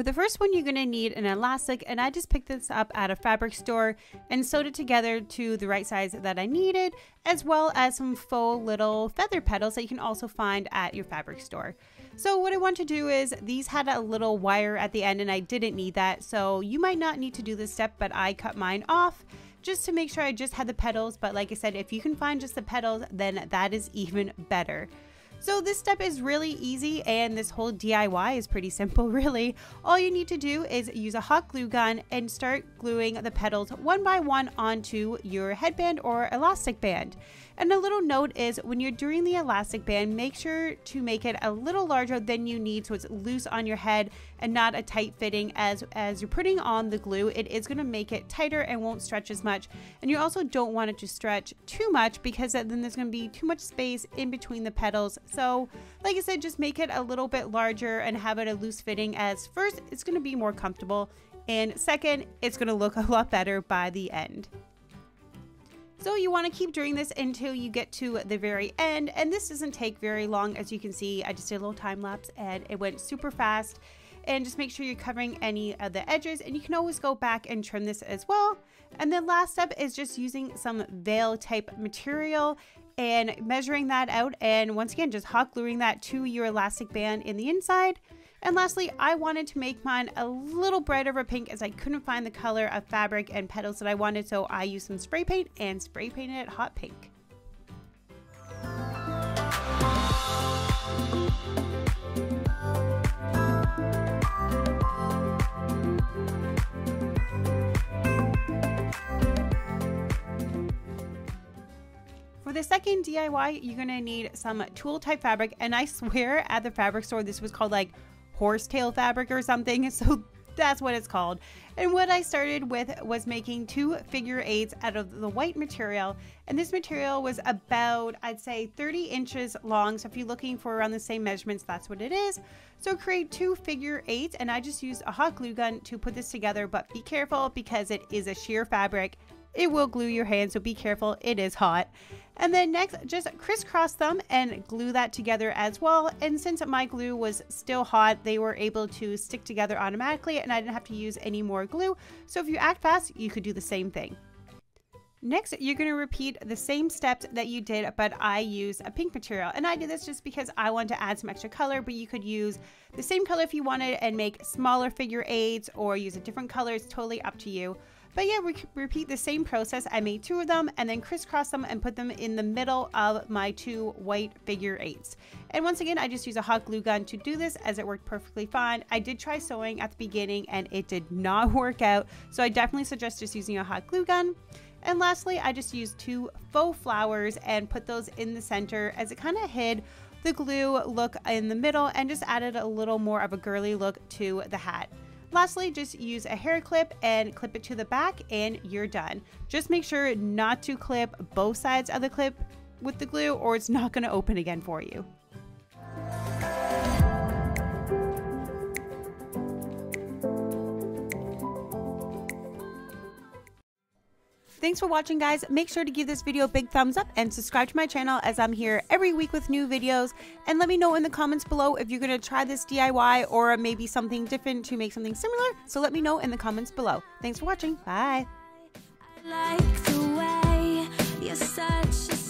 For the first one, you're going to need an elastic, and I just picked this up at a fabric store and sewed it together to the right size that I needed, as well as some faux little feather petals that you can also find at your fabric store. So what I want to do is, these had a little wire at the end and I didn't need that, so you might not need to do this step, but I cut mine off just to make sure I just had the petals. But like I said, if you can find just the petals, then that is even better. So this step is really easy, and this whole DIY is pretty simple really. All you need to do is use a hot glue gun and start gluing the petals one by one onto your headband or elastic band. And a little note is, when you're doing the elastic band, make sure to make it a little larger than you need so it's loose on your head and not a tight fitting. As you're putting on the glue, it is going to make it tighter and won't stretch as much. And you also don't want it to stretch too much, because then there's going to be too much space in between the petals. So like I said, just make it a little bit larger and have it a loose fitting, as first it's going to be more comfortable, and second, it's going to look a lot better by the end. So you want to keep doing this until you get to the very end, and this doesn't take very long. As you can see, I just did a little time lapse and it went super fast. And just make sure you're covering any of the edges, and you can always go back and trim this as well. And the last step is just using some veil type material and measuring that out, and once again just hot gluing that to your elastic band in the inside. And lastly, I wanted to make mine a little brighter of a pink, as I couldn't find the color of fabric and petals that I wanted, so I used some spray paint and spray painted it hot pink. For the second DIY, you're going to need some tulle type fabric, and I swear at the fabric store this was called like horsetail fabric or something, so that's what it's called. And what I started with was making 2 figure 8s out of the white material, and this material was about, I'd say, 30 inches long. So if you're looking for around the same measurements, that's what it is. So create 2 figure 8s, and I just used a hot glue gun to put this together, but be careful because it is a sheer fabric. It will glue your hand, so be careful, it is hot. And then next, just crisscross them and glue that together as well. And since my glue was still hot, they were able to stick together automatically, and I didn't have to use any more glue. So if you act fast, you could do the same thing. Next, you're going to repeat the same steps that you did, but I used a pink material. And I did this just because I wanted to add some extra color, but you could use the same color if you wanted and make smaller figure 8s, or use a different color. It's totally up to you. But yeah, repeat the same process. I made 2 of them and then crisscross them and put them in the middle of my 2 white figure 8s. And once again, I just use a hot glue gun to do this, as it worked perfectly fine. I did try sewing at the beginning and it did not work out, so I definitely suggest just using a hot glue gun. And lastly, I just used 2 faux flowers and put those in the center, as it kind of hid the glue look in the middle and just added a little more of a girly look to the hat. Lastly, just use a hair clip and clip it to the back and you're done. Just make sure not to clip both sides of the clip with the glue, or it's not going to open again for you. Thanks for watching, guys. Make sure to give this video a big thumbs up and subscribe to my channel, as I'm here every week with new videos. And let me know in the comments below if you're going to try this DIY or maybe something different to make something similar. So let me know in the comments below. Thanks for watching. Bye. I like the way you're such a